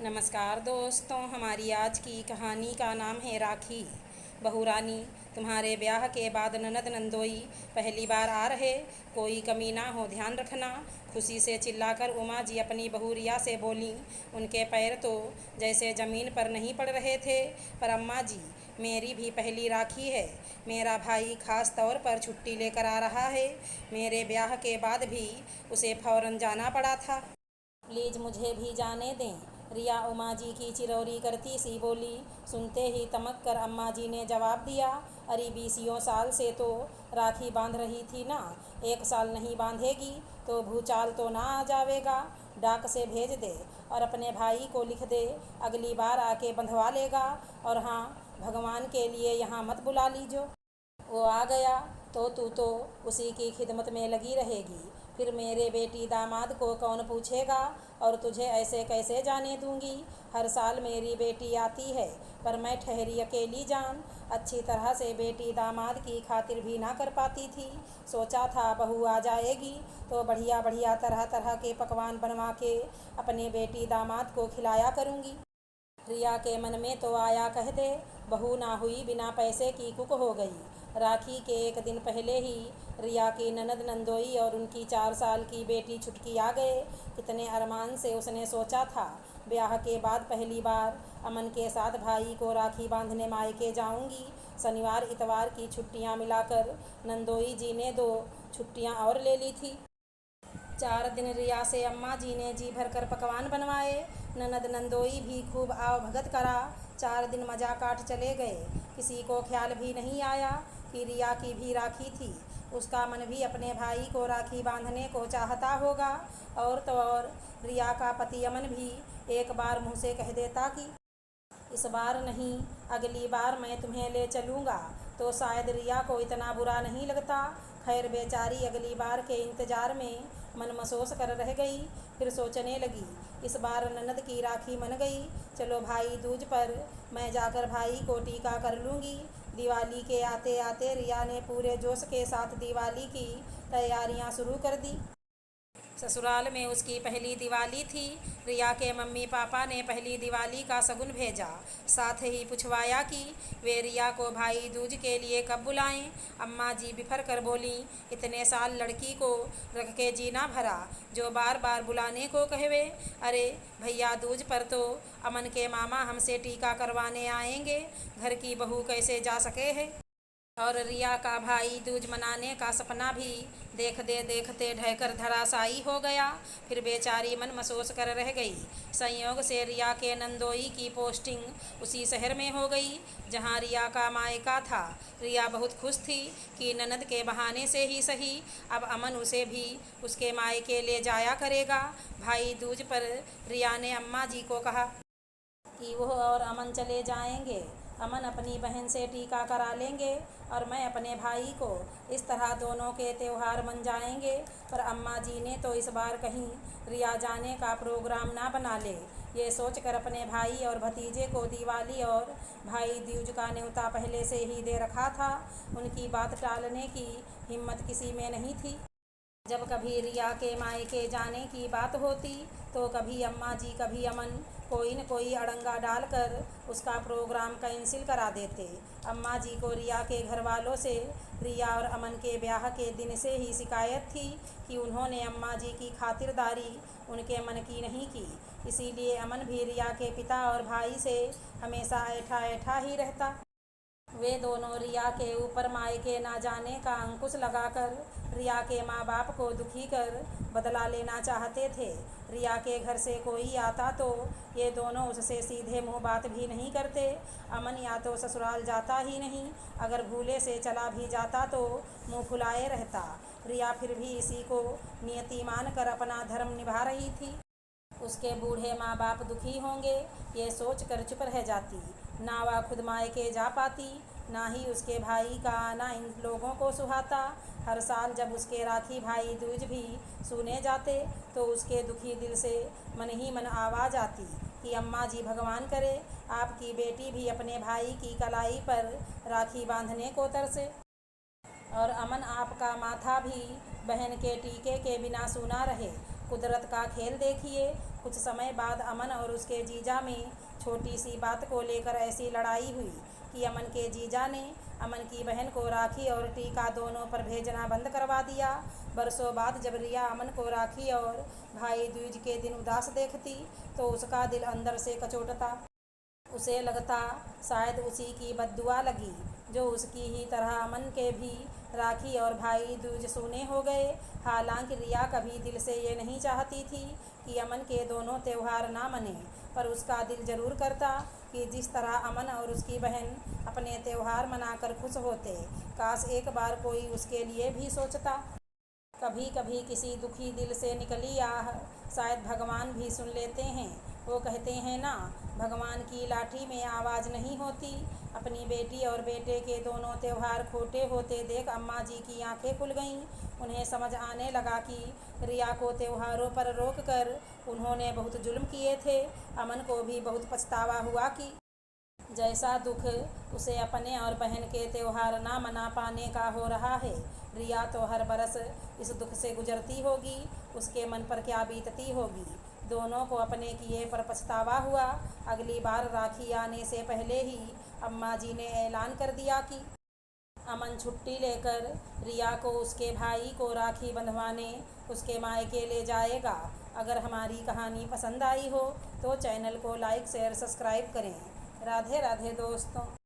नमस्कार दोस्तों, हमारी आज की कहानी का नाम है राखी। बहू रानी, तुम्हारे ब्याह के बाद ननद नंदोई पहली बार आ रहे, कोई कमी ना हो ध्यान रखना। खुशी से चिल्लाकर उमा जी अपनी बहू रिया से बोलीं। उनके पैर तो जैसे ज़मीन पर नहीं पड़ रहे थे। पर अम्मा जी, मेरी भी पहली राखी है। मेरा भाई खास तौर पर छुट्टी लेकर आ रहा है। मेरे ब्याह के बाद भी उसे फ़ौरन जाना पड़ा था। प्लीज़ मुझे भी जाने दें, रिया उमा जी की चिरौरी करती सी बोली। सुनते ही तमक कर अम्मा जी ने जवाब दिया, अरे 20 साल से तो राखी बांध रही थी ना, 1 साल नहीं बांधेगी तो भूचाल तो ना आ जावेगा। डाक से भेज दे और अपने भाई को लिख दे, अगली बार आके बंधवा लेगा। और हाँ, भगवान के लिए यहाँ मत बुला लीजो। वो आ गया तो तू तो उसी की खिदमत में लगी रहेगी। फिर मेरे बेटी दामाद को कौन पूछेगा, और तुझे ऐसे कैसे जाने दूंगी। हर साल मेरी बेटी आती है, पर मैं ठहरी अकेली जान। अच्छी तरह से बेटी दामाद की खातिर भी ना कर पाती थी। सोचा था बहू आ जाएगी तो बढ़िया बढ़िया तरह तरह के पकवान बनवा के अपने बेटी दामाद को खिलाया करूँगी। रिया के मन में तो आया, कह दे बहू ना हुई बिना पैसे की कुक हो गई। राखी के एक दिन पहले ही रिया की ननद नंदोई और उनकी 4 साल की बेटी छुटकी आ गए। कितने अरमान से उसने सोचा था ब्याह के बाद पहली बार अमन के साथ भाई को राखी बांधने मायके जाऊंगी। शनिवार इतवार की छुट्टियां मिलाकर नंदोई जी ने 2 छुट्टियां और ले ली थी। 4 दिन रिया से अम्मा जी ने जी भर कर पकवान बनवाए। ननद नंदोई भी खूब आवभगत करा। 4 दिन मजा काट चले गए। किसी को ख्याल भी नहीं आया कि रिया की भी राखी थी। उसका मन भी अपने भाई को राखी बांधने को चाहता होगा। और तो और रिया का पति अमन भी एक बार मुँह से कह देता कि इस बार नहीं, अगली बार मैं तुम्हें ले चलूँगा, तो शायद रिया को इतना बुरा नहीं लगता। खैर बेचारी अगली बार के इंतज़ार में मन मसोस कर रह गई। फिर सोचने लगी, इस बार ननद की राखी मन गई। चलो भाई दूज पर मैं जाकर भाई को टीका कर लूँगी। दिवाली के आते आते रिया ने पूरे जोश के साथ दिवाली की तैयारियां शुरू कर दी। ससुराल में उसकी पहली दिवाली थी। रिया के मम्मी पापा ने पहली दिवाली का शगुन भेजा, साथ ही पूछवाया कि वे रिया को भाई दूज के लिए कब बुलाएं। अम्मा जी बिफर कर बोलीं, इतने साल लड़की को रख के जीना भरा, जो बार बार बुलाने को कहवे। अरे भैया, दूज पर तो अमन के मामा हमसे टीका करवाने आएंगे, घर की बहू कैसे जा सके है। और रिया का भाई दूज मनाने का सपना भी देखते देखते ढहकर धराशायी हो गया। फिर बेचारी मन मसोस कर रह गई। संयोग से रिया के नंदोई की पोस्टिंग उसी शहर में हो गई जहां रिया का मायका था। रिया बहुत खुश थी कि ननद के बहाने से ही सही अब अमन उसे भी उसके मायके ले जाया करेगा। भाई दूज पर रिया ने अम्मा जी को कहा कि वो और अमन चले जाएंगे। अमन अपनी बहन से टीका करा लेंगे और मैं अपने भाई को। इस तरह दोनों के त्यौहार मन जाएंगे। पर अम्मा जी ने तो इस बार कहीं रिया जाने का प्रोग्राम ना बना ले, ये सोचकर अपने भाई और भतीजे को दिवाली और भाई दूज का न्योता पहले से ही दे रखा था। उनकी बात टालने की हिम्मत किसी में नहीं थी। जब कभी रिया के मायके जाने की बात होती तो कभी अम्मा जी कभी अमन कोई न कोई अड़ंगा डालकर उसका प्रोग्राम कैंसिल करा देते। अम्मा जी को रिया के घर वालों से रिया और अमन के ब्याह के दिन से ही शिकायत थी कि उन्होंने अम्मा जी की खातिरदारी उनके मन की नहीं की। इसीलिए अमन भी रिया के पिता और भाई से हमेशा ऐठा ऐठा ही रहता। वे दोनों रिया के ऊपर मायके ना जाने का अंकुश लगाकर रिया के माँ बाप को दुखी कर बदला लेना चाहते थे। रिया के घर से कोई आता तो ये दोनों उससे सीधे मुंह बात भी नहीं करते। अमन या तो ससुराल जाता ही नहीं, अगर भूले से चला भी जाता तो मुंह फुलाए रहता। रिया फिर भी इसी को नियति मानकर अपना धर्म निभा रही थी। उसके बूढ़े माँ बाप दुखी होंगे, ये सोच कर चुप रह जाती। ना वह खुद मायके जा पाती, ना ही उसके भाई का आना इन लोगों को सुहाता। हर साल जब उसके राखी भाई दूज भी सुने जाते तो उसके दुखी दिल से मन ही मन आवाज़ आती कि अम्मा जी, भगवान करे आपकी बेटी भी अपने भाई की कलाई पर राखी बांधने को तरसे। और अमन, आपका माथा भी बहन के टीके के बिना सूना रहे। कुदरत का खेल देखिए, कुछ समय बाद अमन और उसके जीजा में छोटी सी बात को लेकर ऐसी लड़ाई हुई कि अमन के जीजा ने अमन की बहन को राखी और टीका दोनों पर भेजना बंद करवा दिया। बरसों बाद जब रिया अमन को राखी और भाई दूज के दिन उदास देखती तो उसका दिल अंदर से कचोटता। उसे लगता शायद उसी की बद्दुआ लगी जो उसकी ही तरह अमन के भी राखी और भाई दूज सूने हो गए। हालांकि रिया कभी दिल से ये नहीं चाहती थी कि अमन के दोनों त्यौहार ना मने, पर उसका दिल ज़रूर करता कि जिस तरह अमन और उसकी बहन अपने त्यौहार मनाकर खुश होते, काश एक बार कोई उसके लिए भी सोचता। कभी कभी किसी दुखी दिल से निकली आह शायद भगवान भी सुन लेते हैं। वो कहते हैं ना, भगवान की लाठी में आवाज़ नहीं होती। अपनी बेटी और बेटे के दोनों त्यौहार खोटे होते देख अम्मा जी की आंखें खुल गईं। उन्हें समझ आने लगा कि रिया को त्योहारों पर रोक कर उन्होंने बहुत जुल्म किए थे। अमन को भी बहुत पछतावा हुआ कि जैसा दुख उसे अपने और बहन के त्यौहार ना मना पाने का हो रहा है, रिया तो हर बरस इस दुख से गुजरती होगी। उसके मन पर क्या बीतती होगी। दोनों को अपने किए पर पछतावा हुआ। अगली बार राखी आने से पहले ही अम्मा जी ने ऐलान कर दिया कि अमन छुट्टी लेकर रिया को उसके भाई को राखी बंधवाने उसके मायके ले जाएगा। अगर हमारी कहानी पसंद आई हो तो चैनल को लाइक शेयर सब्सक्राइब करें। राधे राधे दोस्तों।